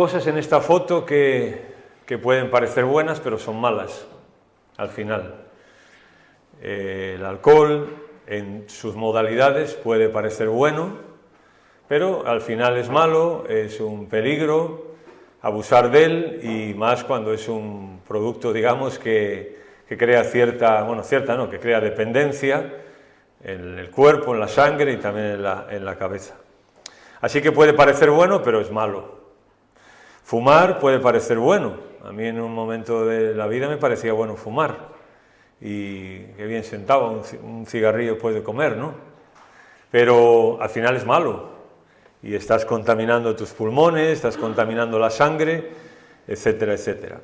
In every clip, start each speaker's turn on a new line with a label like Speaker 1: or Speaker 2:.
Speaker 1: Cosas en esta foto que pueden parecer buenas, pero son malas al final. El alcohol en sus modalidades puede parecer bueno, pero al final es malo, es un peligro abusar de él, y más cuando es un producto, digamos, que crea que crea dependencia en el cuerpo, en la sangre y también en la cabeza. Así que puede parecer bueno, pero es malo. Fumar puede parecer bueno. A mí en un momento de la vida me parecía bueno fumar. Y qué bien sentaba un cigarrillo después de comer, ¿no? Pero al final es malo. Y estás contaminando tus pulmones, estás contaminando la sangre, etcétera, etcétera.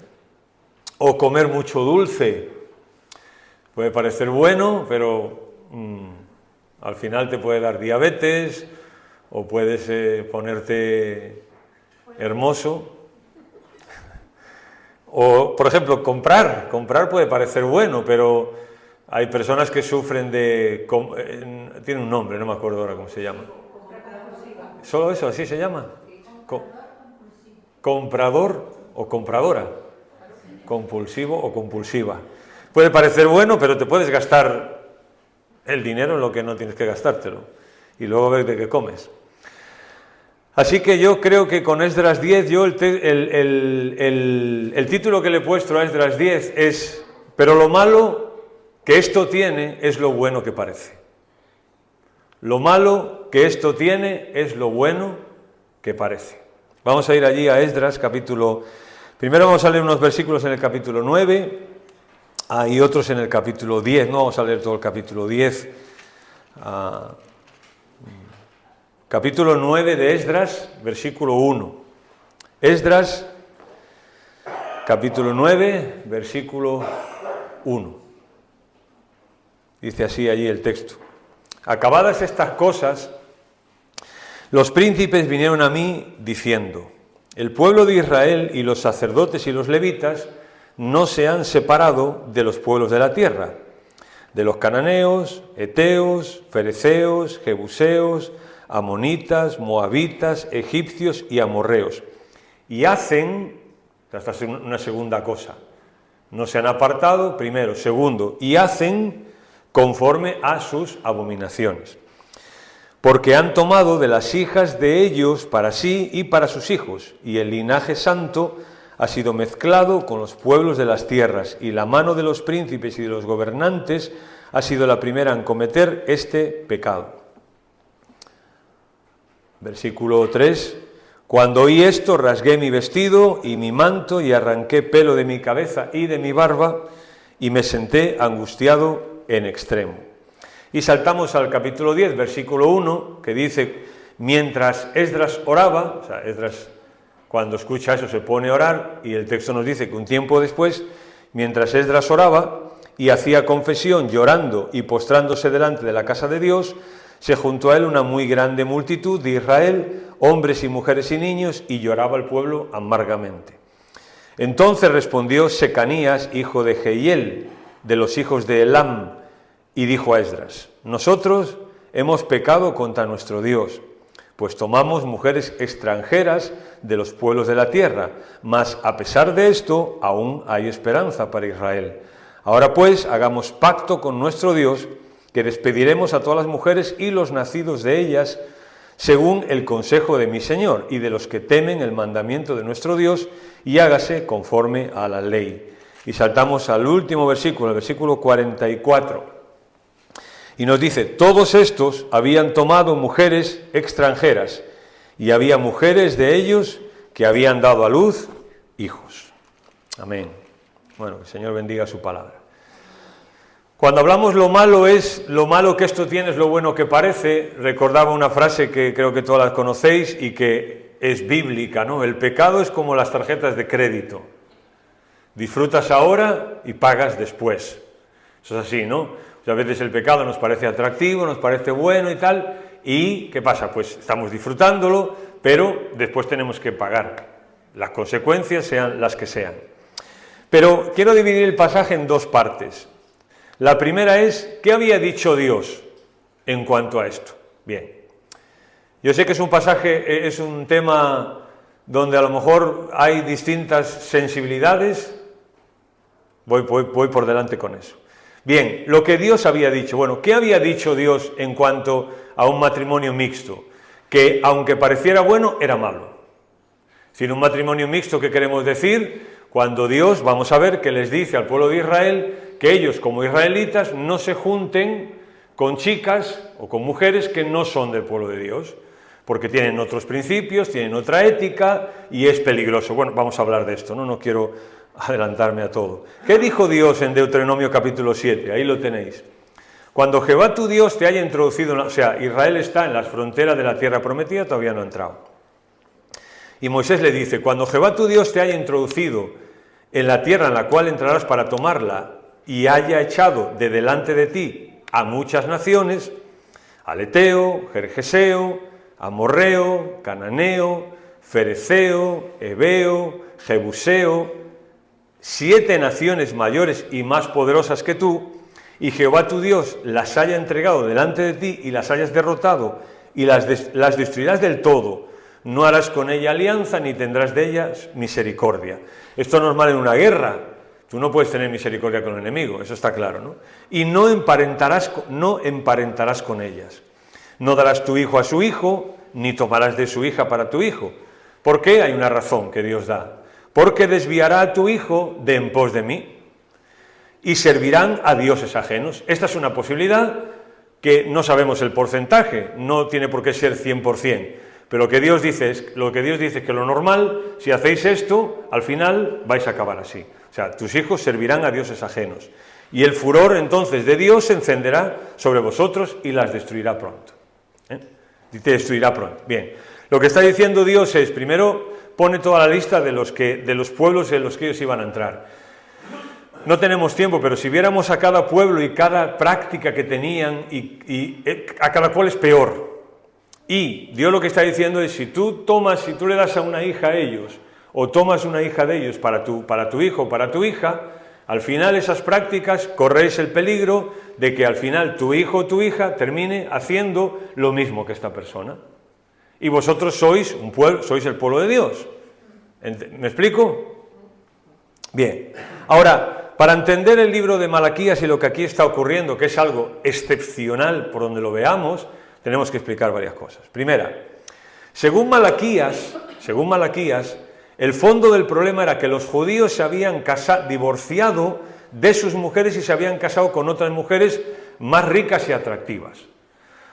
Speaker 1: O comer mucho dulce. Puede parecer bueno, pero al final te puede dar diabetes, o puedes ponerte hermoso. O, por ejemplo, comprar puede parecer bueno, pero hay personas que sufren de... tiene un nombre, no me acuerdo ahora cómo se llama. ¿Solo eso, así se llama? Comprador o compradora. Compulsivo o compulsiva. Puede parecer bueno, pero te puedes gastar el dinero en lo que no tienes que gastártelo. Y luego ver de qué comes. Así que yo creo que con Esdras 10, yo el título que le he puesto a Esdras 10 es: pero lo malo que esto tiene es lo bueno que parece. Lo malo que esto tiene es lo bueno que parece. Vamos a ir allí a Esdras capítulo... Primero vamos a leer unos versículos en el capítulo 9 y otros en el capítulo 10. No vamos a leer todo el capítulo 10. Capítulo 9 de Esdras, versículo 1. Esdras, capítulo 9, versículo 1. Dice así allí el texto: acabadas estas cosas, los príncipes vinieron a mí diciendo: el pueblo de Israel y los sacerdotes y los levitas no se han separado de los pueblos de la tierra, de los cananeos, heteos, fereceos, jebuseos, amonitas, moabitas, egipcios y amorreos. Y hacen, esta es una segunda cosa, no se han apartado, primero. Segundo, y hacen conforme a sus abominaciones, porque han tomado de las hijas de ellos para sí y para sus hijos, y el linaje santo ha sido mezclado con los pueblos de las tierras, y la mano de los príncipes y de los gobernantes ha sido la primera en cometer este pecado. Versículo 3: cuando oí esto, rasgué mi vestido y mi manto, y arranqué pelo de mi cabeza y de mi barba, y me senté angustiado en extremo. Y saltamos al capítulo 10, versículo 1, que dice: mientras Esdras oraba, o sea, Esdras cuando escucha eso se pone a orar, y el texto nos dice que un tiempo después, mientras Esdras oraba y hacía confesión llorando y postrándose delante de la casa de Dios, se juntó a él una muy grande multitud de Israel, hombres y mujeres y niños, y lloraba el pueblo amargamente. Entonces respondió Secanías, hijo de Jehiel, de los hijos de Elam, y dijo a Esdras: nosotros hemos pecado contra nuestro Dios, pues tomamos mujeres extranjeras de los pueblos de la tierra, mas a pesar de esto aún hay esperanza para Israel. Ahora pues hagamos pacto con nuestro Dios, que despediremos a todas las mujeres y los nacidos de ellas, según el consejo de mi Señor, y de los que temen el mandamiento de nuestro Dios, y hágase conforme a la ley. Y saltamos al último versículo, el versículo 44. Y nos dice: todos estos habían tomado mujeres extranjeras, y había mujeres de ellos que habían dado a luz hijos. Amén. Bueno, que el Señor bendiga su palabra. Cuando hablamos lo malo que esto tiene es lo bueno que parece, recordaba una frase que creo que todas las conocéis y que es bíblica, ¿no? El pecado es como las tarjetas de crédito. Disfrutas ahora y pagas después. Eso es así, ¿no? O sea, a veces el pecado nos parece atractivo, nos parece bueno y tal, y ¿qué pasa? Pues estamos disfrutándolo, pero después tenemos que pagar. Las consecuencias sean las que sean. Pero quiero dividir el pasaje en dos partes. La primera es: ¿qué había dicho Dios en cuanto a esto? Bien, yo sé que es un pasaje, es un tema donde a lo mejor hay distintas sensibilidades, voy por delante con eso. Bien, lo que Dios había dicho. Bueno, ¿qué había dicho Dios en cuanto a un matrimonio mixto? Que aunque pareciera bueno, era malo. Sin un matrimonio mixto, ¿qué queremos decir? Cuando Dios, vamos a ver, que les dice al pueblo de Israel que ellos, como israelitas, no se junten con chicas o con mujeres que no son del pueblo de Dios, porque tienen otros principios, tienen otra ética y es peligroso. Bueno, vamos a hablar de esto, no quiero adelantarme a todo. ¿Qué dijo Dios en Deuteronomio capítulo 7? Ahí lo tenéis. Cuando Jehová tu Dios te haya introducido, o sea, Israel está en las fronteras de la tierra prometida, todavía no ha entrado. Y Moisés le dice, cuando Jehová tu Dios te haya introducido en la tierra en la cual entrarás para tomarla y haya echado de delante de ti a muchas naciones, al Eteo, Gergeseo, Amorreo, Cananeo, Fereceo, Heveo, Jebuseo, 7 naciones mayores y más poderosas que tú, y Jehová tu Dios las haya entregado delante de ti y las hayas derrotado y las destruirás del todo, no harás con ella alianza ni tendrás de ellas misericordia. Esto es normal en una guerra, tú no puedes tener misericordia con el enemigo, eso está claro, ¿no? Y no emparentarás con ellas. No darás tu hijo a su hijo, ni tomarás de su hija para tu hijo. ¿Por qué? Hay una razón que Dios da. Porque desviará a tu hijo de en pos de mí, y servirán a dioses ajenos. Esta es una posibilidad que no sabemos el porcentaje, no tiene por qué ser 100%, pero lo que Dios dice es que lo normal, si hacéis esto, al final vais a acabar así. O sea, tus hijos servirán a dioses ajenos. Y el furor entonces de Dios se encenderá sobre vosotros y las destruirá pronto. Y te destruirá pronto. Bien, lo que está diciendo Dios es, primero, pone toda la lista de los pueblos en los que ellos iban a entrar. No tenemos tiempo, pero si viéramos a cada pueblo y cada práctica que tenían, y a cada cual es peor. Y Dios lo que está diciendo es, si tú le das a una hija a ellos, o tomas una hija de ellos para tu hijo o para tu hija, al final esas prácticas corréis el peligro de que al final tu hijo o tu hija termine haciendo lo mismo que esta persona. Y vosotros sois el pueblo de Dios. ¿Me explico? Bien. Ahora, para entender el libro de Malaquías y lo que aquí está ocurriendo, que es algo excepcional por donde lo veamos, tenemos que explicar varias cosas. Primera, según Malaquías, el fondo del problema era que los judíos se habían divorciado de sus mujeres y se habían casado con otras mujeres más ricas y atractivas.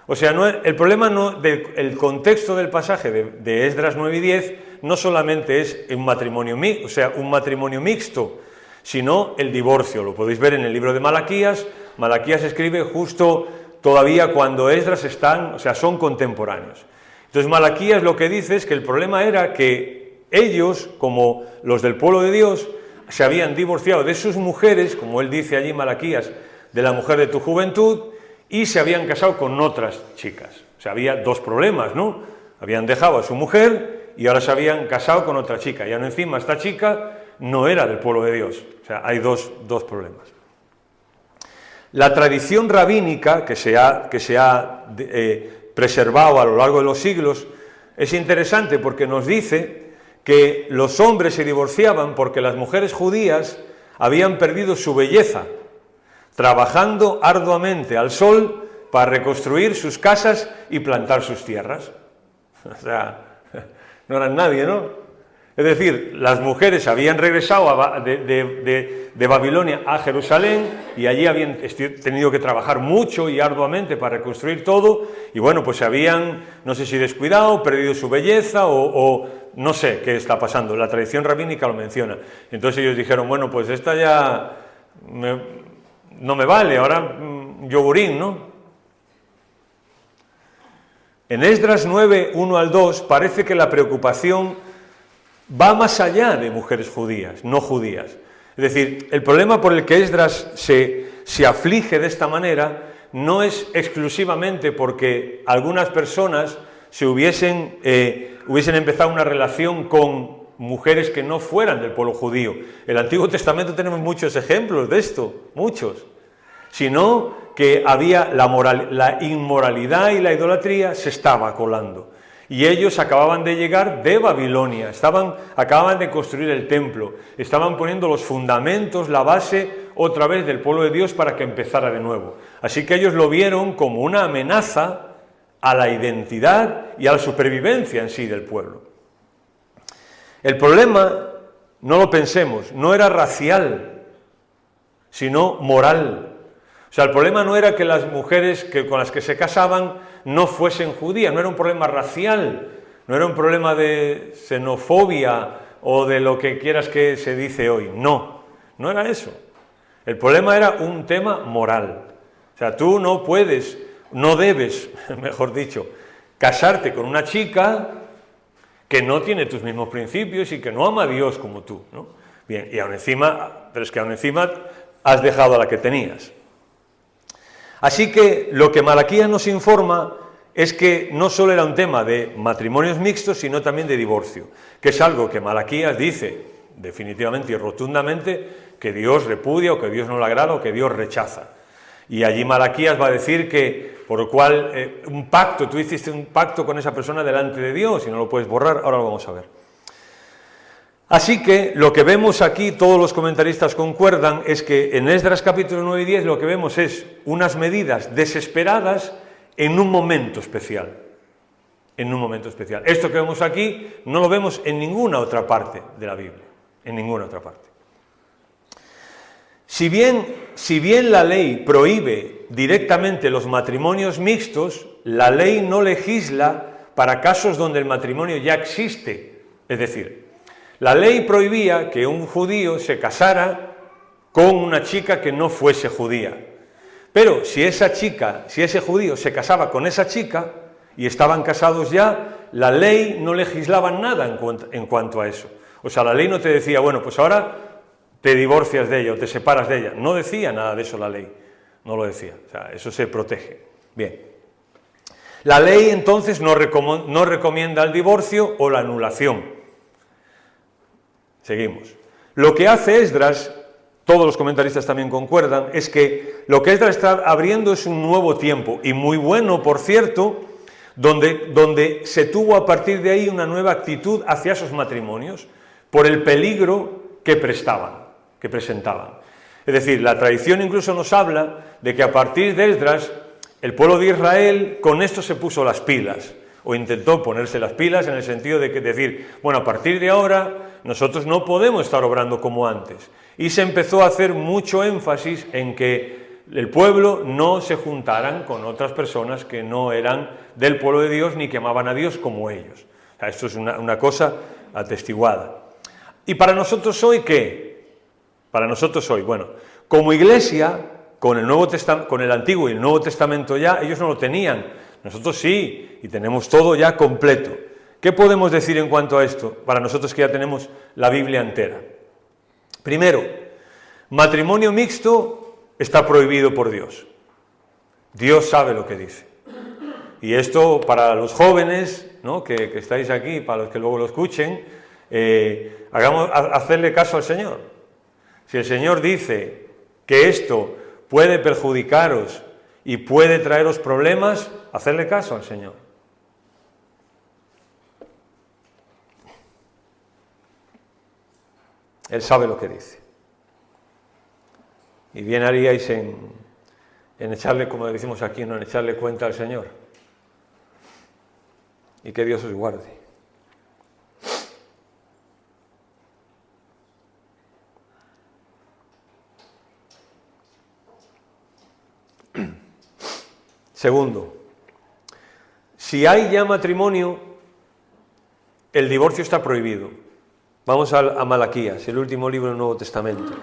Speaker 1: O sea, el problema el contexto del pasaje de Esdras 9 y 10 no solamente es un matrimonio mixto, sino el divorcio. Lo podéis ver en el libro de Malaquías. Malaquías escribe justo todavía cuando Esdras son contemporáneos. Entonces Malaquías lo que dice es que el problema era que ellos, como los del pueblo de Dios, se habían divorciado de sus mujeres, como él dice allí Malaquías, de la mujer de tu juventud, y se habían casado con otras chicas. O sea, había dos problemas, ¿no? Habían dejado a su mujer y ahora se habían casado con otra chica. Y aún encima esta chica no era del pueblo de Dios. O sea, hay dos problemas. La tradición rabínica que se ha preservado a lo largo de los siglos es interesante porque nos dice que los hombres se divorciaban porque las mujeres judías habían perdido su belleza, trabajando arduamente al sol para reconstruir sus casas y plantar sus tierras. O sea, no eran nadie, ¿no? Es decir, las mujeres habían regresado de Babilonia a Jerusalén y allí habían tenido que trabajar mucho y arduamente para reconstruir todo, y bueno, pues se habían, no sé si descuidado, perdido su belleza o no sé qué está pasando. La tradición rabínica lo menciona. Entonces ellos dijeron, bueno, pues esta ya no me vale, ahora yogurín, ¿no? En Esdras 9, 1 al 2, parece que la preocupación va más allá de mujeres judías, no judías. Es decir, el problema por el que Esdras se aflige de esta manera no es exclusivamente porque algunas personas hubiesen empezado una relación con mujeres que no fueran del pueblo judío. En el Antiguo Testamento tenemos muchos ejemplos de esto, muchos. Sino que había la inmoralidad y la idolatría se estaba colando. y ellos acababan de llegar de Babilonia, acababan de construir el templo, estaban poniendo los fundamentos, la base otra vez del pueblo de Dios para que empezara de nuevo. Así que ellos lo vieron como una amenaza a la identidad y a la supervivencia en sí del pueblo. El problema, no lo pensemos, no era racial, sino moral. O sea, el problema no era que las mujeres con las que se casaban no fuesen judías, no era un problema racial, no era un problema de xenofobia o de lo que quieras que se dice hoy, no era eso. El problema era un tema moral. O sea, tú no puedes, no debes, mejor dicho, casarte con una chica que no tiene tus mismos principios y que no ama a Dios como tú, ¿no? Bien, y aún encima, pero es que aún encima has dejado a la que tenías. Así que lo que Malaquías nos informa es que no solo era un tema de matrimonios mixtos, sino también de divorcio, que es algo que Malaquías dice definitivamente y rotundamente que Dios repudia o que Dios no le agrada o que Dios rechaza. Y allí Malaquías va a decir que, por lo cual, un pacto, tú hiciste un pacto con esa persona delante de Dios y no lo puedes borrar, ahora lo vamos a ver. Así que lo que vemos aquí, todos los comentaristas concuerdan, es que en Esdras capítulo 9 y 10 lo que vemos es unas medidas desesperadas en un momento especial. En un momento especial. Esto que vemos aquí no lo vemos en ninguna otra parte de la Biblia, en ninguna otra parte. Si bien la ley prohíbe directamente los matrimonios mixtos, la ley no legisla para casos donde el matrimonio ya existe. Es decir, la ley prohibía que un judío se casara con una chica que no fuese judía. Pero si ese judío se casaba con esa chica y estaban casados ya, la ley no legislaba nada en cuanto a eso. O sea, la ley no te decía, bueno, pues ahora te divorcias de ella o te separas de ella. No decía nada de eso la ley, no lo decía. O sea, eso se protege. Bien. La ley entonces no recomienda el divorcio o la anulación. Seguimos. Lo que hace Esdras, todos los comentaristas también concuerdan, es que lo que Esdras está abriendo es un nuevo tiempo, y muy bueno, por cierto, donde se tuvo a partir de ahí una nueva actitud hacia esos matrimonios, por el peligro que presentaban. Es decir, la tradición incluso nos habla de que a partir de Esdras, el pueblo de Israel con esto se puso las pilas, o intentó ponerse las pilas en el sentido de decir, bueno, a partir de ahora nosotros no podemos estar obrando como antes. Y se empezó a hacer mucho énfasis en que el pueblo no se juntaran con otras personas que no eran del pueblo de Dios ni que amaban a Dios como ellos. O sea, esto es una cosa atestiguada. ¿Y para nosotros hoy qué? Para nosotros hoy, bueno, como iglesia, con el Antiguo y el Nuevo Testamento ya, ellos no lo tenían. Nosotros sí, y tenemos todo ya completo. ¿Qué podemos decir en cuanto a esto? Para nosotros que ya tenemos la Biblia entera. Primero, matrimonio mixto está prohibido por Dios. Dios sabe lo que dice. Y esto para los jóvenes, ¿no?, que estáis aquí, para los que luego lo escuchen, hacerle caso al Señor. Si el Señor dice que esto puede perjudicaros y puede traeros problemas, hacerle caso al Señor. Él sabe lo que dice. Y bien haríais en echarle, como decimos aquí, no en echarle cuenta al Señor. Y que Dios os guarde. Segundo, si hay ya matrimonio, el divorcio está prohibido. Vamos a Malaquías, el último libro del Nuevo Testamento.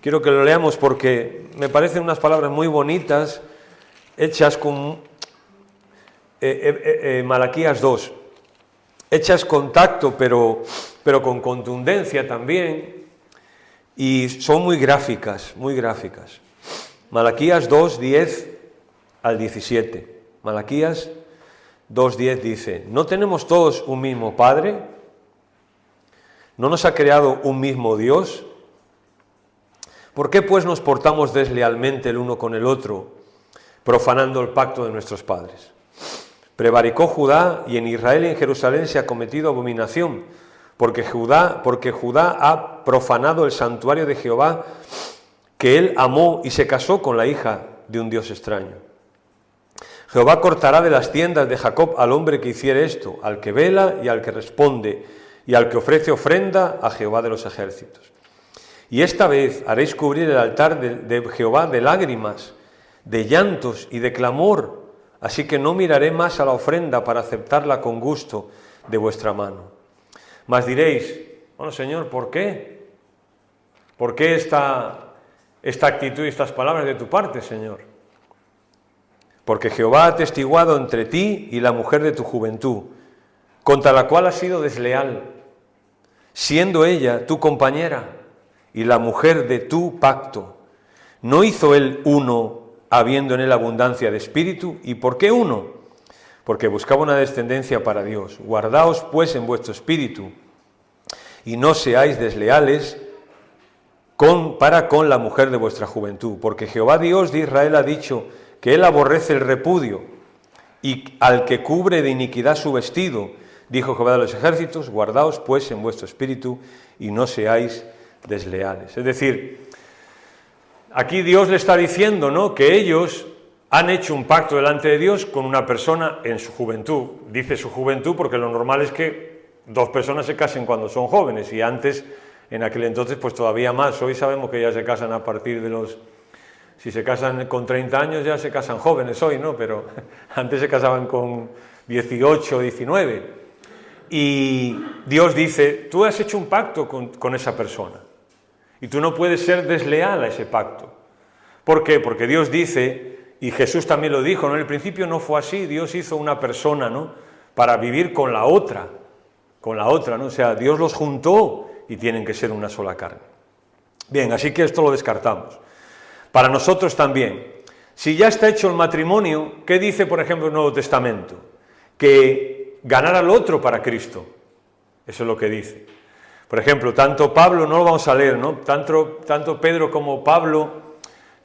Speaker 1: Quiero que lo leamos porque me parecen unas palabras muy bonitas, hechas con Malaquías 2, hechas con tacto, pero con contundencia también, y son muy gráficas, muy gráficas. Malaquías 2, 10 al 17. Malaquías 2:10 dice: ¿no tenemos todos un mismo Padre? ¿No nos ha creado un mismo Dios? ¿Por qué pues nos portamos deslealmente el uno con el otro, profanando el pacto de nuestros padres? prevaricó Judá, y en Israel y en Jerusalén se ha cometido abominación, porque Judá ha profanado el santuario de Jehová, que él amó, y se casó con la hija de un Dios extraño. Jehová cortará de las tiendas de Jacob al hombre que hiciere esto, al que vela y al que responde, y al que ofrece ofrenda a Jehová de los ejércitos. Y esta vez haréis cubrir el altar de Jehová de lágrimas, de llantos y de clamor, así que no miraré más a la ofrenda para aceptarla con gusto de vuestra mano. Mas diréis, bueno, Señor, ¿por qué? ¿Por qué esta actitud y estas palabras de tu parte, Señor? Porque Jehová ha atestiguado entre ti y la mujer de tu juventud, contra la cual has sido desleal, siendo ella tu compañera y la mujer de tu pacto. ¿No hizo él uno, habiendo en él abundancia de espíritu? ¿Y por qué uno? Porque buscaba una descendencia para Dios. Guardaos pues en vuestro espíritu, y no seáis desleales para con la mujer de vuestra juventud, porque Jehová Dios de Israel ha dicho que él aborrece el repudio, y al que cubre de iniquidad su vestido, dijo Jehová de los ejércitos, guardaos pues en vuestro espíritu, y no seáis desleales. Es decir, aquí Dios le está diciendo, ¿no?, que ellos han hecho un pacto delante de Dios con una persona en su juventud. Dice su juventud porque lo normal es que dos personas se casen cuando son jóvenes, y antes, en aquel entonces, pues todavía más. Hoy sabemos que ya se casan a partir de los... Si se casan con 30 años ya se casan jóvenes hoy, ¿no? Pero antes se casaban con 18, 19. Y Dios dice, tú has hecho un pacto con esa persona, y tú no puedes ser desleal a ese pacto. ¿Por qué? Porque Dios dice, y Jesús también lo dijo, ¿no? En el principio no fue así. Dios hizo una persona, ¿no?, para vivir con la otra, ¿no? O sea, Dios los juntó y tienen que ser una sola carne. Bien, así que esto lo descartamos. Para nosotros también, si ya está hecho el matrimonio, ¿qué dice, por ejemplo, el Nuevo Testamento? Que ganar al otro para Cristo. Eso es lo que dice. Por ejemplo, tanto Pablo, no lo vamos a leer, ¿no? Tanto Pedro como Pablo,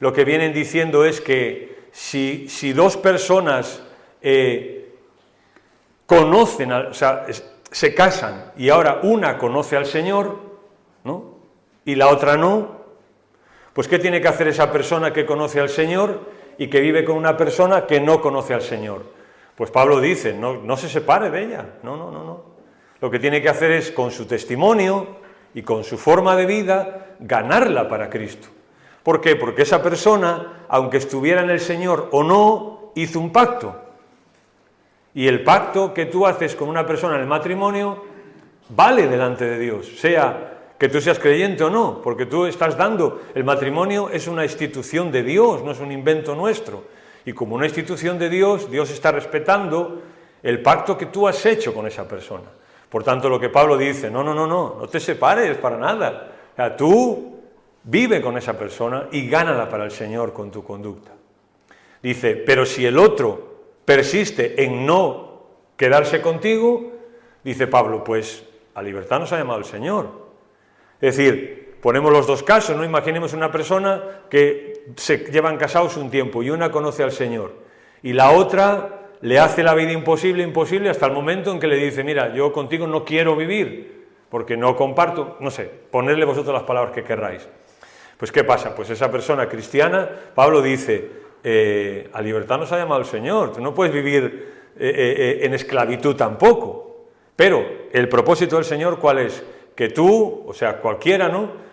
Speaker 1: lo que vienen diciendo es que si dos personas conocen, o sea, se casan, y ahora una conoce al Señor, ¿no?, y la otra no, pues ¿qué tiene que hacer esa persona que conoce al Señor y que vive con una persona que no conoce al Señor? Pues Pablo dice, no se separe de ella, no. Lo que tiene que hacer es, con su testimonio y con su forma de vida, ganarla para Cristo. ¿Por qué? Porque esa persona, aunque estuviera en el Señor o no, hizo un pacto. Y el pacto que tú haces con una persona en el matrimonio vale delante de Dios, sea que tú seas creyente o no, porque tú estás dando, el matrimonio es una institución de Dios, no es un invento nuestro. Y como una institución de Dios, Dios está respetando el pacto que tú has hecho con esa persona. Por tanto, lo que Pablo dice, no te separes para nada. O sea, tú vive con esa persona y gánala para el Señor con tu conducta. Dice, pero si el otro persiste en no quedarse contigo, dice Pablo, pues a libertad nos ha llamado el Señor. Es decir, ponemos los dos casos, ¿no? Imaginemos una persona que se llevan casados un tiempo y una conoce al Señor, y la otra le hace la vida imposible hasta el momento en que le dice, mira, yo contigo no quiero vivir, porque no comparto, no sé, ponerle vosotros las palabras que querráis. Pues ¿qué pasa? Pues esa persona cristiana, Pablo dice, a libertad nos ha llamado el Señor, tú no puedes vivir en esclavitud tampoco. Pero el propósito del Señor, ¿cuál es? Que tú, o sea, cualquiera, ¿no?,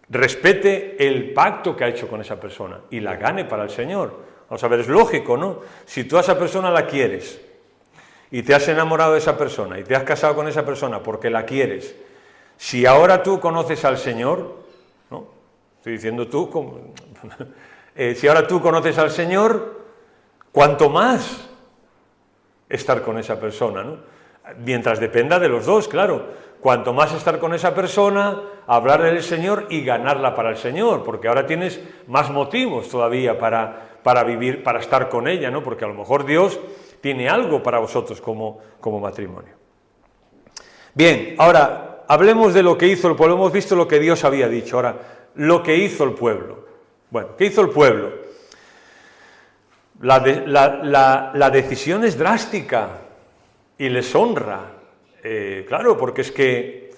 Speaker 1: respete el pacto que ha hecho con esa persona y la gane para el Señor. Vamos a ver, es lógico, ¿no? Si tú a esa persona la quieres y te has enamorado de esa persona y te has casado con esa persona porque la quieres, si ahora tú conoces al Señor, ¿no? Estoy diciendo tú, como... si ahora tú conoces al Señor, cuanto más estar con esa persona, ¿no? Mientras dependa de los dos, claro. Cuanto más estar con esa persona, hablarle del Señor y ganarla para el Señor, porque ahora tienes más motivos todavía para vivir, para estar con ella, ¿no? Porque a lo mejor Dios tiene algo para vosotros como matrimonio. Bien, ahora hablemos de lo que hizo el pueblo. Hemos visto lo que Dios había dicho. Ahora, lo que hizo el pueblo. Bueno, ¿qué hizo el pueblo? la decisión es drástica y les honra. Claro, porque es que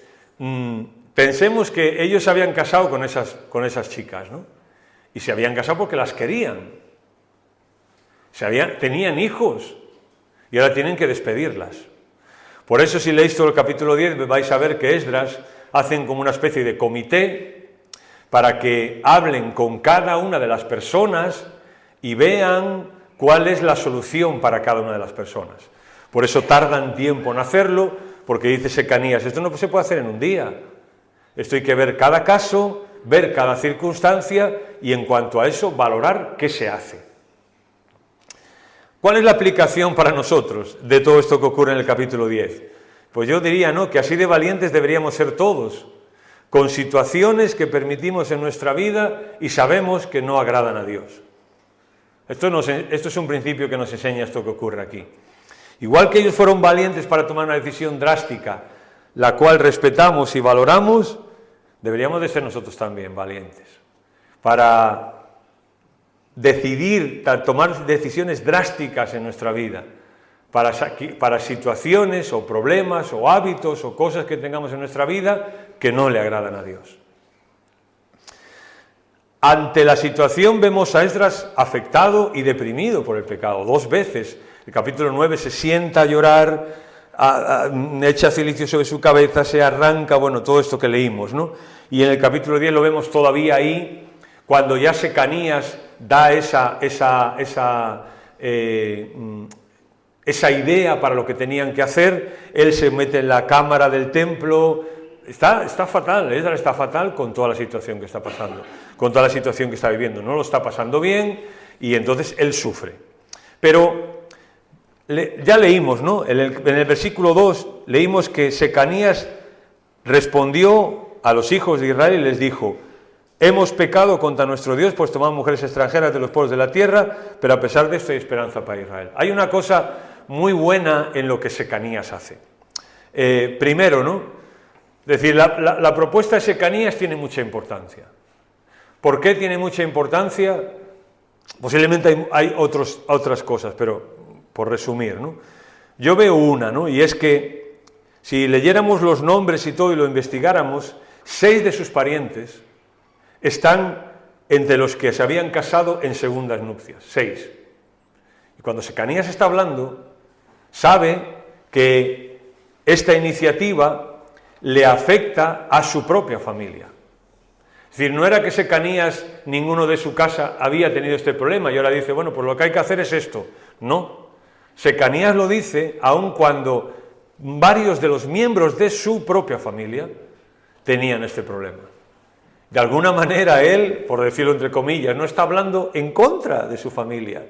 Speaker 1: pensemos que ellos se habían casado con esas chicas, ¿no? Y se habían casado porque las querían. Tenían hijos y ahora tienen que despedirlas. Por eso, si leéis todo el capítulo 10, vais a ver que Esdras hacen como una especie de comité para que hablen con cada una de las personas y vean cuál es la solución para cada una de las personas. Por eso tardan tiempo en hacerlo, porque dice Secanías, esto no se puede hacer en un día. Esto hay que ver cada caso, ver cada circunstancia y en cuanto a eso valorar qué se hace. ¿Cuál es la aplicación para nosotros de todo esto que ocurre en el capítulo 10? Pues yo diría, ¿no?, que así de valientes deberíamos ser todos, con situaciones que permitimos en nuestra vida y sabemos que no agradan a Dios. Esto es un principio que nos enseña esto que ocurre aquí. Igual que ellos fueron valientes para tomar una decisión drástica, la cual respetamos y valoramos, deberíamos de ser nosotros también valientes para decidir, tomar decisiones drásticas en nuestra vida, para situaciones o problemas o hábitos o cosas que tengamos en nuestra vida que no le agradan a Dios. Ante la situación vemos a Esdras afectado y deprimido por el pecado, 2 veces. El capítulo 9 se sienta a llorar, echa cilicio sobre su cabeza, se arranca, bueno, todo esto que leímos, ¿no? Y en el capítulo 10 lo vemos todavía ahí, cuando ya Secanías da esa idea para lo que tenían que hacer, él se mete en la cámara del templo, está fatal, Esdras está fatal con toda la situación que está pasando, con toda la situación que está viviendo, no lo está pasando bien y entonces él sufre. Pero ya leímos, ¿no? En el versículo 2 leímos que Secanías respondió a los hijos de Israel y les dijo: hemos pecado contra nuestro Dios, pues tomamos mujeres extranjeras de los pueblos de la tierra, pero a pesar de esto hay esperanza para Israel. Hay una cosa muy buena en lo que Secanías hace. Primero, ¿no? Es decir, la propuesta de Secanías tiene mucha importancia. ¿Por qué tiene mucha importancia? Posiblemente hay otras cosas, pero por resumir, ¿no? Yo veo una, ¿no? Y es que si leyéramos los nombres y todo y lo investigáramos, 6 de sus parientes están entre los que se habían casado en segundas nupcias, 6. Y cuando Secanías está hablando, sabe que esta iniciativa le afecta a su propia familia. Es decir, no era que Secanías, ninguno de su casa, había tenido este problema y ahora dice, bueno, pues lo que hay que hacer es esto. No, Secanías lo dice aun cuando varios de los miembros de su propia familia tenían este problema. De alguna manera él, por decirlo entre comillas, no está hablando en contra de su familia.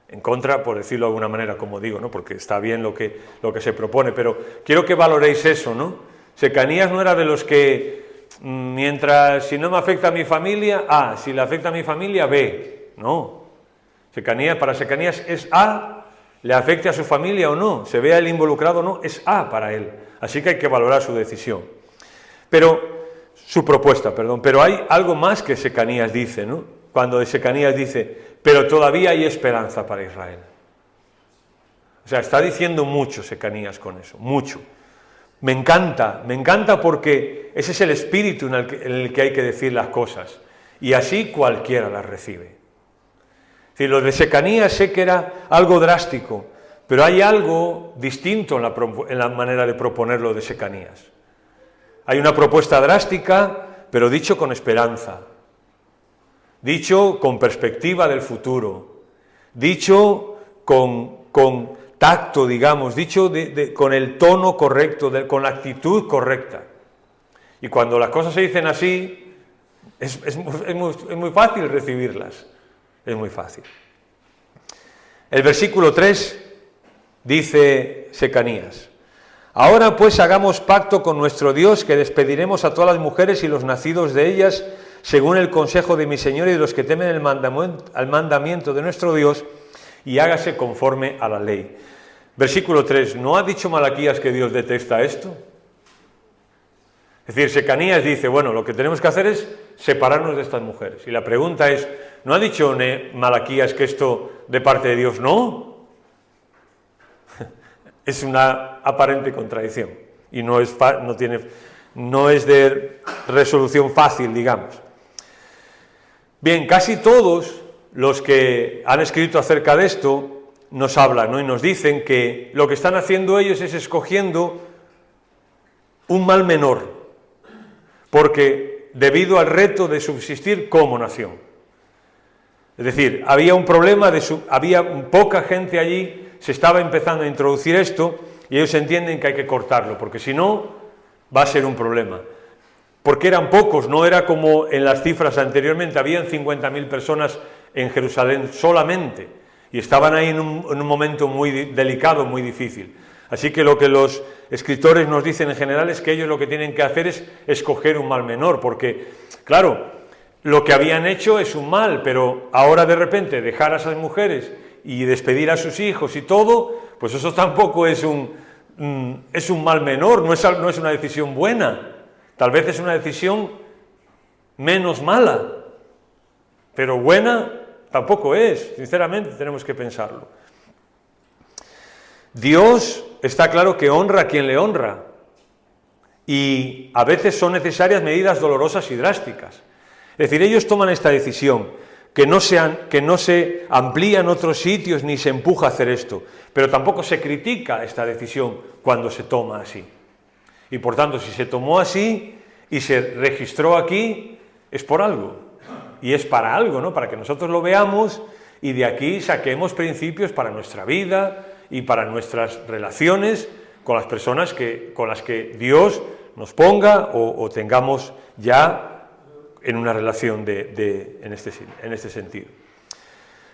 Speaker 1: En contra, por decirlo de alguna manera, como digo, ¿no? Porque está bien lo que se propone, pero quiero que valoréis eso, ¿no? Secanías no era de los que, si no me afecta a mi familia, A, si le afecta a mi familia, B. No. Para Secanías es A, le afecte a su familia o no, se vea él involucrado o no, es A para él. Así que hay que valorar su decisión. Su propuesta, pero hay algo más que Secanías dice, ¿no? Cuando Secanías dice, pero todavía hay esperanza para Israel. O sea, está diciendo mucho Secanías con eso, mucho. Me encanta porque ese es el espíritu en el que hay que decir las cosas, y así cualquiera las recibe. Es decir, lo de Secanías sé que era algo drástico, pero hay algo distinto en la manera de proponerlo de Secanías. Hay una propuesta drástica, pero dicho con esperanza, dicho con perspectiva del futuro, dicho con tacto, digamos, dicho con el tono correcto, con la actitud correcta. Y cuando las cosas se dicen así, es muy fácil recibirlas, es muy fácil. El versículo 3 dice Secanías: ahora pues hagamos pacto con nuestro Dios, que despediremos a todas las mujeres y los nacidos de ellas, según el consejo de mi Señor y de los que temen al mandamiento de nuestro Dios, y hágase conforme a la ley. Versículo 3, ¿no ha dicho Malaquías que Dios detesta esto? Es decir, Secanías dice, bueno, lo que tenemos que hacer es separarnos de estas mujeres. Y la pregunta es, ¿no ha dicho Malaquías que esto de parte de Dios? No. Es una aparente contradicción y no es de resolución fácil, digamos. Bien, casi todos los que han escrito acerca de esto nos hablan, ¿no? Y nos dicen que lo que están haciendo ellos es escogiendo un mal menor, porque debido al reto de subsistir como nación. Es decir, había un problema, había poca gente allí, se estaba empezando a introducir esto, y ellos entienden que hay que cortarlo, porque si no, va a ser un problema. Porque eran pocos, no era como en las cifras anteriormente, habían 50.000 personas en Jerusalén solamente, y estaban ahí en un momento muy delicado, muy difícil. Así que lo que los escritores nos dicen en general es que ellos lo que tienen que hacer es escoger un mal menor, porque, claro, lo que habían hecho es un mal, pero ahora de repente dejar a esas mujeres y despedir a sus hijos y todo, pues eso tampoco es un mal menor, no es una decisión buena. Tal vez es una decisión menos mala, pero buena tampoco es, sinceramente tenemos que pensarlo. Dios está claro que honra a quien le honra, y a veces son necesarias medidas dolorosas y drásticas. Es decir, ellos toman esta decisión, que no se amplía en otros sitios ni se empuja a hacer esto, pero tampoco se critica esta decisión cuando se toma así. Y por tanto, si se tomó así y se registró aquí, es por algo, y es para algo, ¿no? Para que nosotros lo veamos y de aquí saquemos principios para nuestra vida y para nuestras relaciones con las personas con las que Dios nos ponga o tengamos ya en una relación en este sentido.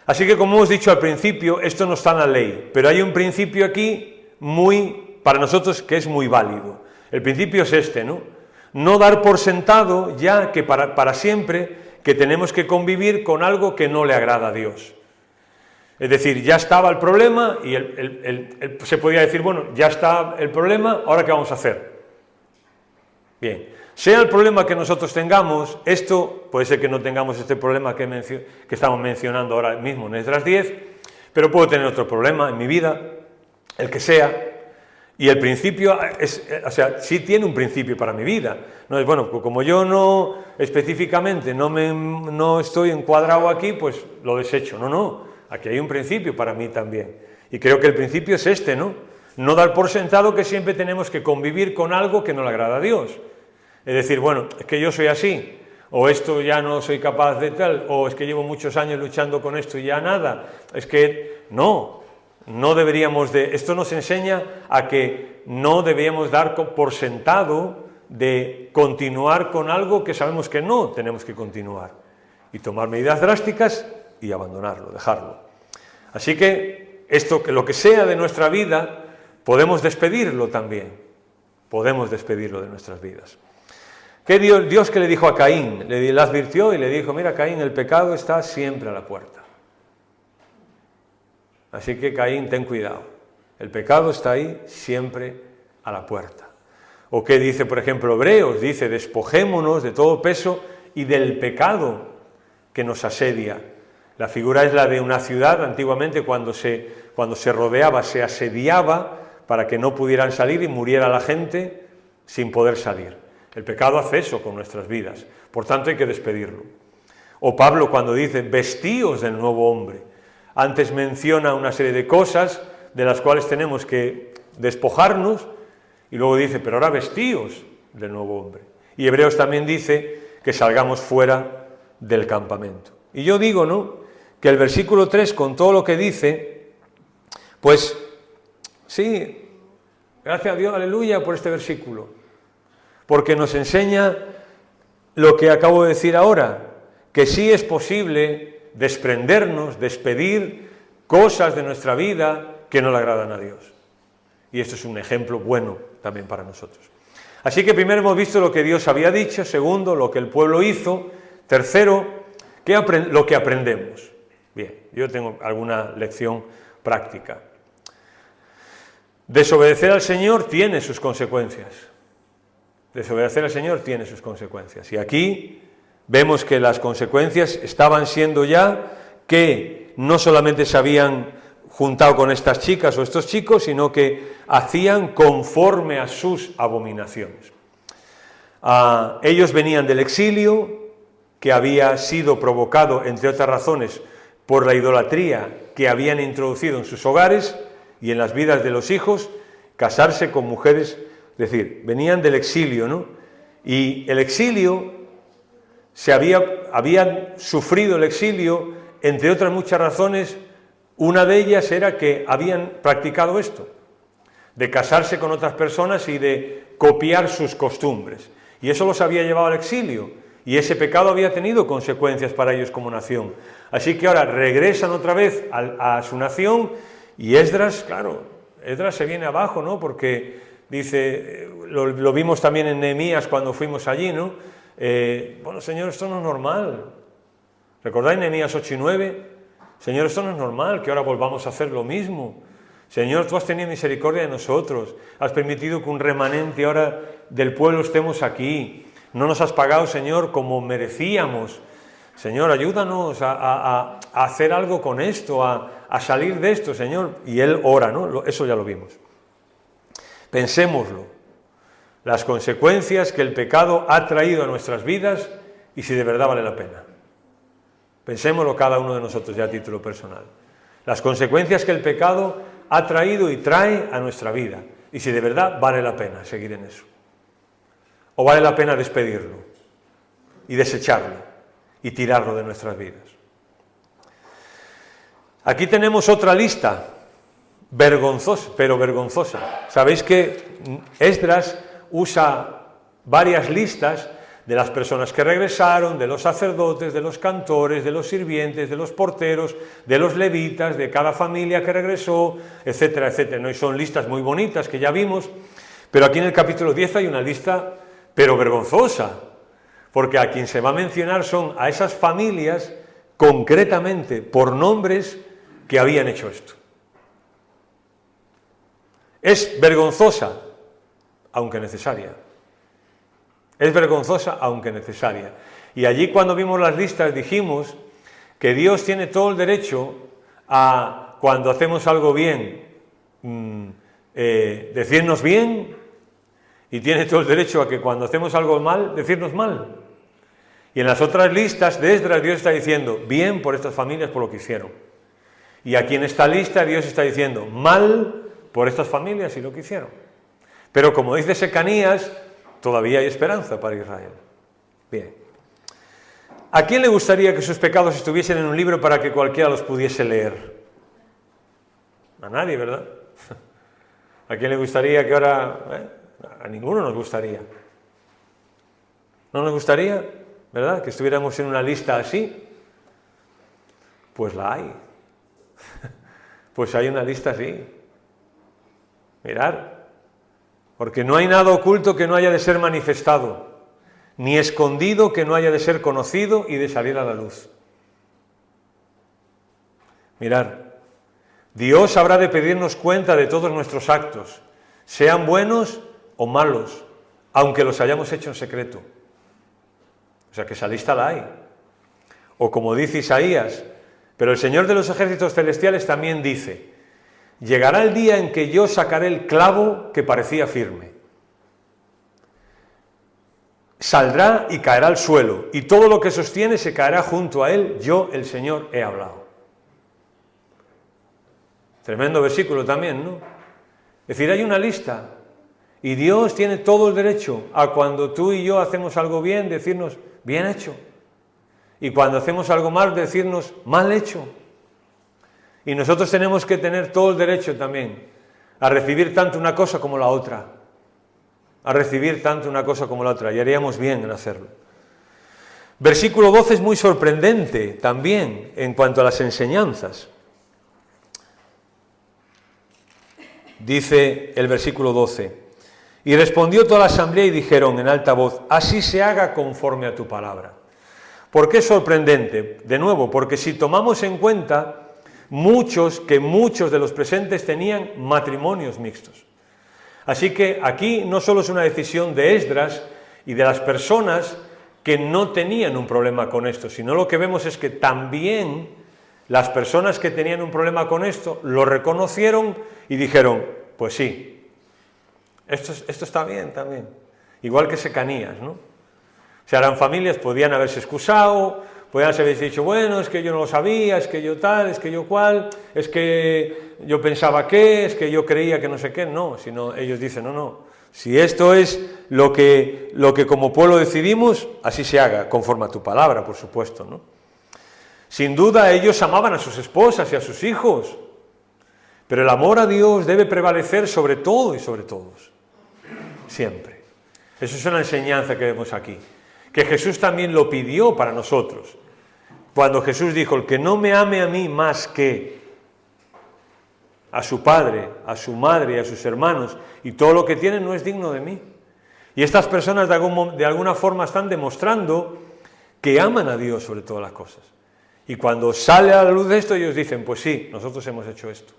Speaker 1: Así que, como hemos dicho al principio, esto no está en la ley, pero hay un principio aquí para nosotros que es muy válido. El principio es este, ¿no? No dar por sentado ya que para siempre que tenemos que convivir con algo que no le agrada a Dios. Es decir, ya estaba el problema y se podía decir, bueno, ya está el problema, ¿ahora qué vamos a hacer? Bien, sea el problema que nosotros tengamos, esto puede ser que no tengamos este problema que estamos mencionando ahora mismo en Esdras 10, pero puedo tener otro problema en mi vida, el que sea. Y el principio, sí tiene un principio para mi vida. No es, bueno, como yo no específicamente no estoy encuadrado aquí, pues lo desecho. No, aquí hay un principio para mí también. Y creo que el principio es este, ¿no? No dar por sentado que siempre tenemos que convivir con algo que no le agrada a Dios. Es decir, bueno, es que yo soy así, o esto ya no soy capaz de tal, o es que llevo muchos años luchando con esto y ya nada. Es que no deberíamos esto nos enseña a que no deberíamos dar por sentado de continuar con algo que sabemos que no tenemos que continuar, y tomar medidas drásticas y abandonarlo, dejarlo. Así que lo que sea de nuestra vida, podemos despedirlo también, podemos despedirlo de nuestras vidas. ¿Qué Dios que le dijo a Caín? Le advirtió y le dijo, mira Caín, el pecado está siempre a la puerta. Así que Caín, ten cuidado, el pecado está ahí siempre a la puerta. O qué dice, por ejemplo, Hebreos, dice, despojémonos de todo peso y del pecado que nos asedia. La figura es la de una ciudad, antiguamente cuando se rodeaba, se asediaba para que no pudieran salir y muriera la gente sin poder salir. El pecado hace eso con nuestras vidas, por tanto hay que despedirlo. O Pablo cuando dice, vestíos del nuevo hombre. Antes menciona una serie de cosas de las cuales tenemos que despojarnos, y luego dice, pero ahora vestíos del nuevo hombre. Y Hebreos también dice que salgamos fuera del campamento. Y yo digo, ¿no?, que el versículo 3, con todo lo que dice, pues sí, gracias a Dios, aleluya, por este versículo, porque nos enseña lo que acabo de decir ahora, que sí es posible desprendernos, despedir cosas de nuestra vida que no le agradan a Dios. Y esto es un ejemplo bueno también para nosotros. Así que primero hemos visto lo que Dios había dicho, segundo, lo que el pueblo hizo, tercero, lo que aprendemos. Bien, yo tengo alguna lección práctica. Desobedecer al Señor tiene sus consecuencias. Desobedecer al Señor tiene sus consecuencias. Y aquí vemos que las consecuencias estaban siendo ya que no solamente se habían juntado con estas chicas o estos chicos, sino que hacían conforme a sus abominaciones. Ellos venían del exilio, que había sido provocado, entre otras razones, por la idolatría que habían introducido en sus hogares y en las vidas de los hijos, casarse con mujeres, es decir, venían del exilio, ¿no? Y el exilio, habían sufrido el exilio, entre otras muchas razones. Una de ellas era que habían practicado esto, de casarse con otras personas y de copiar sus costumbres. Y eso los había llevado al exilio, y ese pecado había tenido consecuencias para ellos como nación. Así que ahora regresan otra vez a su nación, y Esdras, claro, Esdras se viene abajo, ¿no? Porque dice, lo vimos también en Nehemías cuando fuimos allí, ¿no? Bueno, Señor, esto no es normal. ¿Recordáis Nehemías 8 y 9? Señor, esto no es normal, que ahora volvamos a hacer lo mismo. Señor, tú has tenido misericordia de nosotros, has permitido que un remanente ahora del pueblo estemos aquí. No nos has pagado, Señor, como merecíamos. Señor, ayúdanos a hacer algo con esto, a salir de esto, Señor. Y él ora, ¿no? Eso ya lo vimos. Pensémoslo, las consecuencias que el pecado ha traído a nuestras vidas y si de verdad vale la pena. Pensémoslo cada uno de nosotros ya a título personal. Las consecuencias que el pecado ha traído y trae a nuestra vida. Y si de verdad vale la pena seguir en eso. O vale la pena despedirlo y desecharlo y tirarlo de nuestras vidas. Aquí tenemos otra lista, vergonzosa, pero vergonzosa. Sabéis que Esdras usa varias listas de las personas que regresaron, de los sacerdotes, de los cantores, de los sirvientes, de los porteros, de los levitas, de cada familia que regresó, etcétera, etcétera. ¿No? Y son listas muy bonitas que ya vimos, pero aquí en el capítulo 10 hay una lista, pero vergonzosa, porque a quien se va a mencionar son a esas familias, concretamente por nombres, que habían hecho esto. Es vergonzosa, aunque necesaria. Es vergonzosa, aunque necesaria. Y allí cuando vimos las listas dijimos que Dios tiene todo el derecho a, cuando hacemos algo bien, decirnos bien, y tiene todo el derecho a que cuando hacemos algo mal, decirnos mal. Y en las otras listas de Esdras Dios está diciendo, bien por estas familias por lo que hicieron. Y aquí en esta lista Dios está diciendo, mal por estas familias y lo que hicieron. Pero como dice Secanías, todavía hay esperanza para Israel. Bien. ¿A quién le gustaría que sus pecados estuviesen en un libro para que cualquiera los pudiese leer? A nadie, ¿verdad? ¿A quién le gustaría que ahora... A ninguno nos gustaría. ¿No nos gustaría, verdad, que estuviéramos en una lista así? Pues la hay. Pues hay una lista así. Mirad. Porque no hay nada oculto que no haya de ser manifestado, ni escondido que no haya de ser conocido y de salir a la luz. Mirad, Dios habrá de pedirnos cuenta de todos nuestros actos, sean buenos o malos, aunque los hayamos hecho en secreto. O sea que esa lista la hay. O como dice Isaías, pero el Señor de los ejércitos celestiales también dice, llegará el día en que yo sacaré el clavo que parecía firme. Saldrá y caerá al suelo, y todo lo que sostiene se caerá junto a él, yo, el Señor, he hablado. Tremendo versículo también, ¿no? Es decir, hay una lista, y Dios tiene todo el derecho a cuando tú y yo hacemos algo bien, decirnos, bien hecho. Y cuando hacemos algo mal, decirnos, mal hecho. Y nosotros tenemos que tener todo el derecho también a recibir tanto una cosa como la otra. A recibir tanto una cosa como la otra. Y haríamos bien en hacerlo. Versículo 12 es muy sorprendente también en cuanto a las enseñanzas. Dice el versículo 12. Y respondió toda la asamblea y dijeron en alta voz, así se haga conforme a tu palabra. ¿Por qué es sorprendente? De nuevo, porque si tomamos en cuenta muchos de los presentes tenían matrimonios mixtos. Así que aquí no solo es una decisión de Esdras y de las personas que no tenían un problema con esto, sino lo que vemos es que también Las personas que tenían un problema con esto lo reconocieron y dijeron, pues sí, esto está bien también. Igual que Secanías, ¿no? O sea, eran familias, podían haberse excusado, podían haberse dicho, bueno, es que yo no lo sabía, es que yo tal, es que yo cual, es que yo pensaba que, es que yo creía que no sé qué. No, sino ellos dicen, no, si esto es lo que como pueblo decidimos, así se haga, conforme a tu palabra, por supuesto, ¿no? Sin duda ellos amaban a sus esposas y a sus hijos, pero el amor a Dios debe prevalecer sobre todo y sobre todos, siempre. Eso es una enseñanza que vemos aquí, que Jesús también lo pidió para nosotros. Cuando Jesús dijo, el que no me ame a mí más que a su padre, a su madre y a sus hermanos, y todo lo que tienen no es digno de mí. Y estas personas de alguna forma están demostrando que aman a Dios sobre todas las cosas. Y cuando sale a la luz de esto, ellos dicen, pues sí, nosotros hemos hecho esto.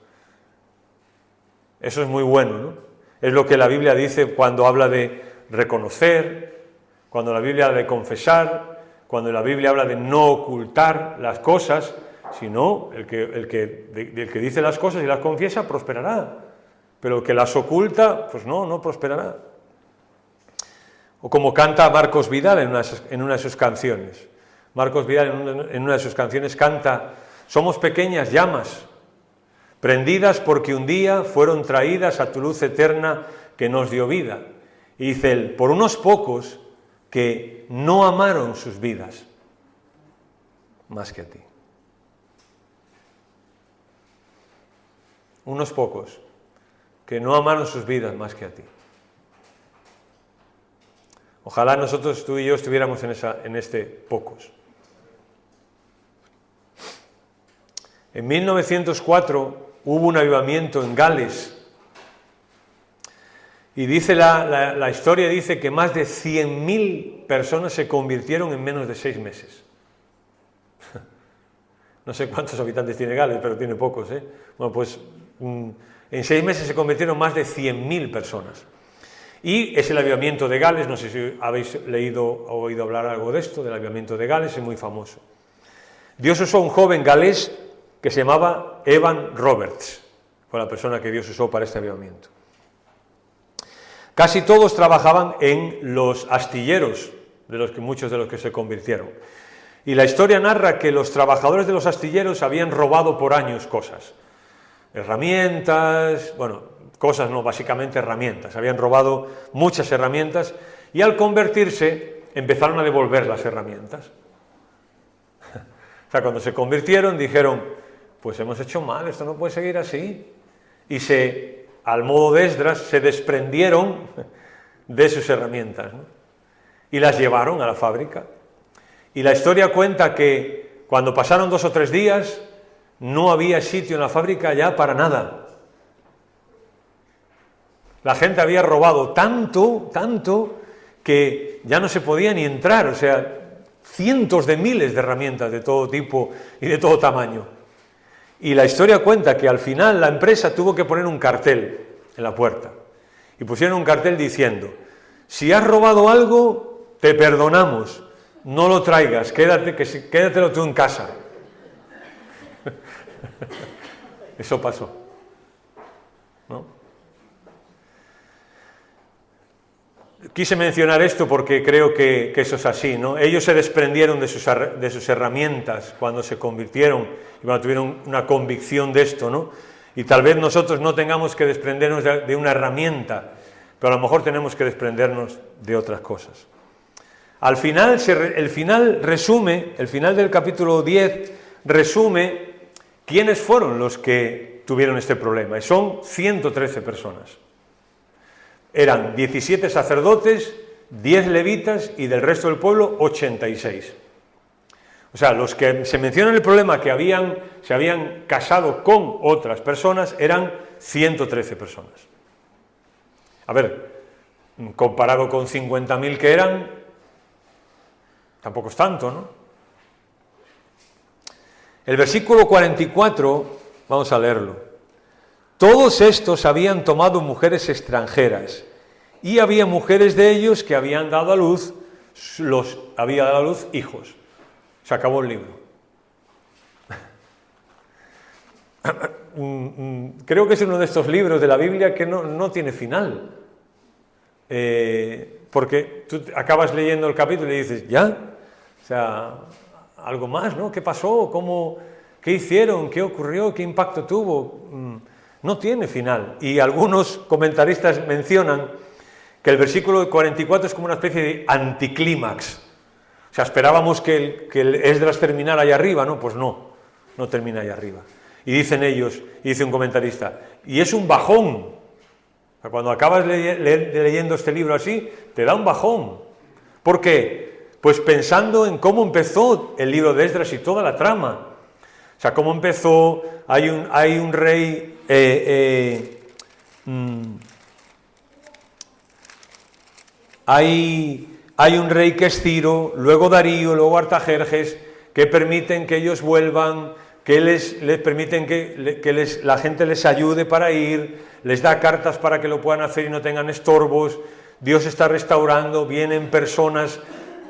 Speaker 1: Eso es muy bueno, ¿no? Es lo que la Biblia dice cuando habla de reconocer, cuando la Biblia habla de confesar, cuando la Biblia habla de no ocultar las cosas, sino el que dice las cosas y las confiesa prosperará, pero el que las oculta, pues no prosperará. O como canta Marcos Vidal en una de sus canciones. Marcos Vidal en una de sus canciones canta, somos pequeñas llamas, prendidas porque un día fueron traídas a tu luz eterna que nos dio vida. Y dice él, por unos pocos que no amaron sus vidas más que a ti. Unos pocos que no amaron sus vidas más que a ti. Ojalá nosotros, tú y yo, estuviéramos en este pocos. En 1904 hubo un avivamiento en Gales y dice la historia dice que más de 100.000 personas se convirtieron en menos de 6 meses. No sé cuántos habitantes tiene Gales, pero tiene pocos, ¿eh? Bueno, pues en 6 meses se convirtieron más de 100.000 personas. Y es el avivamiento de Gales, no sé si habéis leído o oído hablar algo de esto, del avivamiento de Gales, es muy famoso. Dios usó a un joven galés que se llamaba Evan Roberts, fue la persona que Dios usó para este avivamiento. Casi todos trabajaban en los astilleros, muchos de los que se convirtieron. Y la historia narra que los trabajadores de los astilleros habían robado por años cosas, herramientas, cosas no, básicamente herramientas, habían robado muchas herramientas y al convertirse empezaron a devolver las herramientas. O sea, cuando se convirtieron dijeron, pues hemos hecho mal, esto no puede seguir así. Y al modo de Esdras, se desprendieron de sus herramientas, ¿no? Y las llevaron a la fábrica. Y la historia cuenta que cuando pasaron 2 o 3 días, no había sitio en la fábrica ya para nada. La gente había robado tanto, que ya no se podía ni entrar, o sea, cientos de miles de herramientas de todo tipo y de todo tamaño. Y la historia cuenta que al final la empresa tuvo que poner un cartel en la puerta. Y pusieron un cartel diciendo, si has robado algo, te perdonamos, no lo traigas, quédatelo tú en casa. Eso pasó, ¿no? Quise mencionar esto porque creo que eso es así, ¿no? Ellos se desprendieron de sus herramientas cuando se convirtieron y cuando tuvieron una convicción de esto, ¿no? Y tal vez nosotros no tengamos que desprendernos de una herramienta, pero a lo mejor tenemos que desprendernos de otras cosas. Al final, el final del capítulo 10 resume quiénes fueron los que tuvieron este problema, y son 113 personas. Eran 17 sacerdotes, 10 levitas y del resto del pueblo 86. O sea, los que se mencionan el problema que se habían casado con otras personas eran 113 personas. A ver, comparado con 50.000 que eran, tampoco es tanto, ¿no? El versículo 44, vamos a leerlo. Todos estos habían tomado mujeres extranjeras y había mujeres de ellos que habían dado a luz, hijos. Se acabó el libro. creo que es uno de estos libros de la Biblia que no tiene final. Porque tú acabas leyendo el capítulo y dices, ¿ya? O sea, algo más, ¿no? ¿Qué pasó? ¿Qué hicieron? ¿Qué ocurrió? ¿Qué impacto tuvo? No tiene final. Y algunos comentaristas mencionan que el versículo 44 es como una especie de anticlímax. O sea, esperábamos que el Esdras terminara allá arriba, ¿no? Pues no termina allá arriba. Y dicen ellos, y dice un comentarista, y es un bajón. O sea, cuando acabas leyendo este libro así, te da un bajón. ¿Por qué? Pues pensando en cómo empezó el libro de Esdras y toda la trama. O sea, cómo empezó, hay un rey, hay un rey que es Ciro, luego Darío, luego Artajerjes, que permiten que ellos vuelvan, que les permiten que la gente les ayude para ir, les da cartas para que lo puedan hacer y no tengan estorbos. Dios está restaurando, vienen personas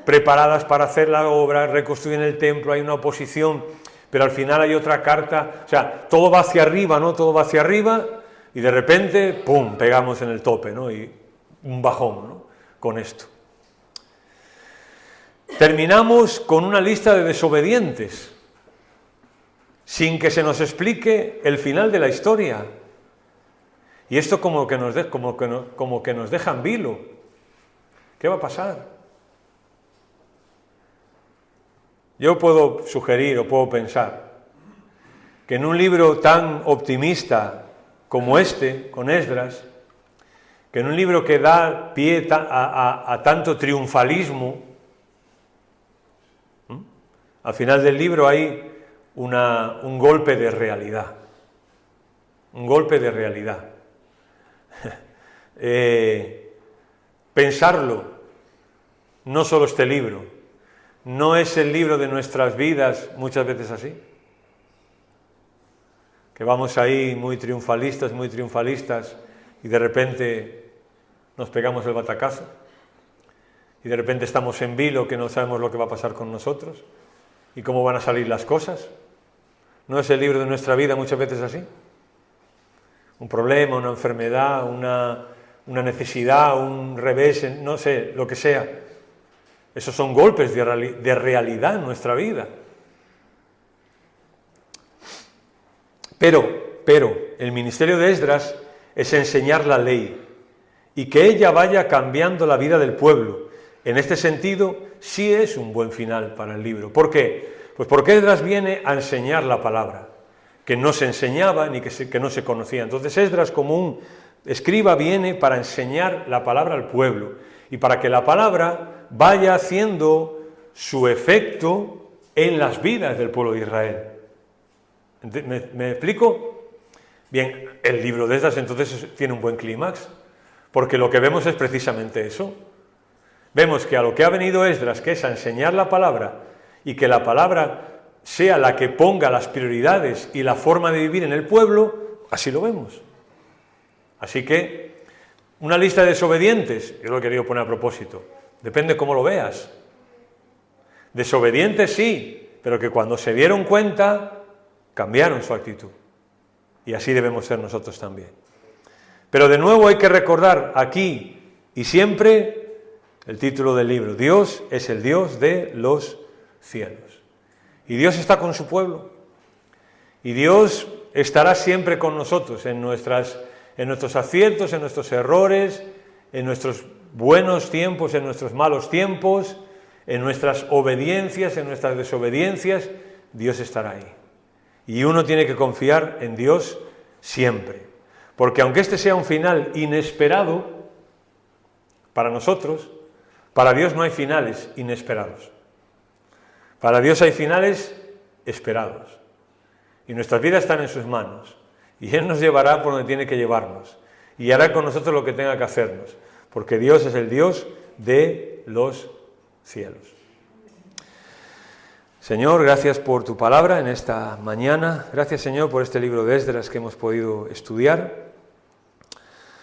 Speaker 1: preparadas para hacer la obra, reconstruyen el templo, hay una oposición, pero al final hay otra carta. O sea, todo va hacia arriba, ¿no? Todo va hacia arriba y de repente, ¡pum!, pegamos en el tope, ¿no? Y un bajón, ¿no?, con esto. Terminamos con una lista de desobedientes, sin que se nos explique el final de la historia. Y esto como que nos deja en vilo. ¿Qué va a pasar? Yo puedo sugerir o puedo pensar que en un libro tan optimista como este, con Esdras, que en un libro que da pie a tanto triunfalismo, al final del libro hay un golpe de realidad. Un golpe de realidad. Pensarlo, no solo este libro, ¿no es el libro de nuestras vidas muchas veces así? Que vamos ahí muy triunfalistas, y de repente nos pegamos el batacazo, y de repente estamos en vilo que no sabemos lo que va a pasar con nosotros, y cómo van a salir las cosas. ¿No es el libro de nuestra vida muchas veces así? Un problema, una enfermedad, una necesidad, un revés, no sé, lo que sea. Esos son golpes de realidad en nuestra vida. Pero el ministerio de Esdras es enseñar la ley y que ella vaya cambiando la vida del pueblo. En este sentido, sí es un buen final para el libro. ¿Por qué? Pues porque Esdras viene a enseñar la palabra, que no se enseñaba ni que no se conocía. Entonces Esdras, como un escriba, viene para enseñar la palabra al pueblo y para que la palabra vaya haciendo su efecto en las vidas del pueblo de Israel. ¿Me explico? Bien, el libro de Esdras entonces tiene un buen clímax, porque lo que vemos es precisamente eso. Vemos que a lo que ha venido Esdras, que es a enseñar la palabra, y que la palabra sea la que ponga las prioridades y la forma de vivir en el pueblo, así lo vemos. Así que, una lista de desobedientes, yo lo he querido poner a propósito, depende cómo lo veas. Desobedientes sí, pero que cuando se dieron cuenta, cambiaron su actitud. Y así debemos ser nosotros también. Pero de nuevo hay que recordar aquí y siempre el título del libro: Dios es el Dios de los cielos. Y Dios está con su pueblo. Y Dios estará siempre con nosotros en nuestros aciertos, en nuestros errores, en nuestros buenos tiempos, en nuestros malos tiempos, en nuestras obediencias, en nuestras desobediencias. Dios estará ahí. Y uno tiene que confiar en Dios siempre. Porque aunque este sea un final inesperado para nosotros, para Dios no hay finales inesperados. Para Dios hay finales esperados. Y nuestras vidas están en sus manos. Y Él nos llevará por donde tiene que llevarnos. Y hará con nosotros lo que tenga que hacernos. Porque Dios es el Dios de los cielos. Señor, gracias por tu palabra en esta mañana. Gracias, Señor, por este libro de Esdras que hemos podido estudiar.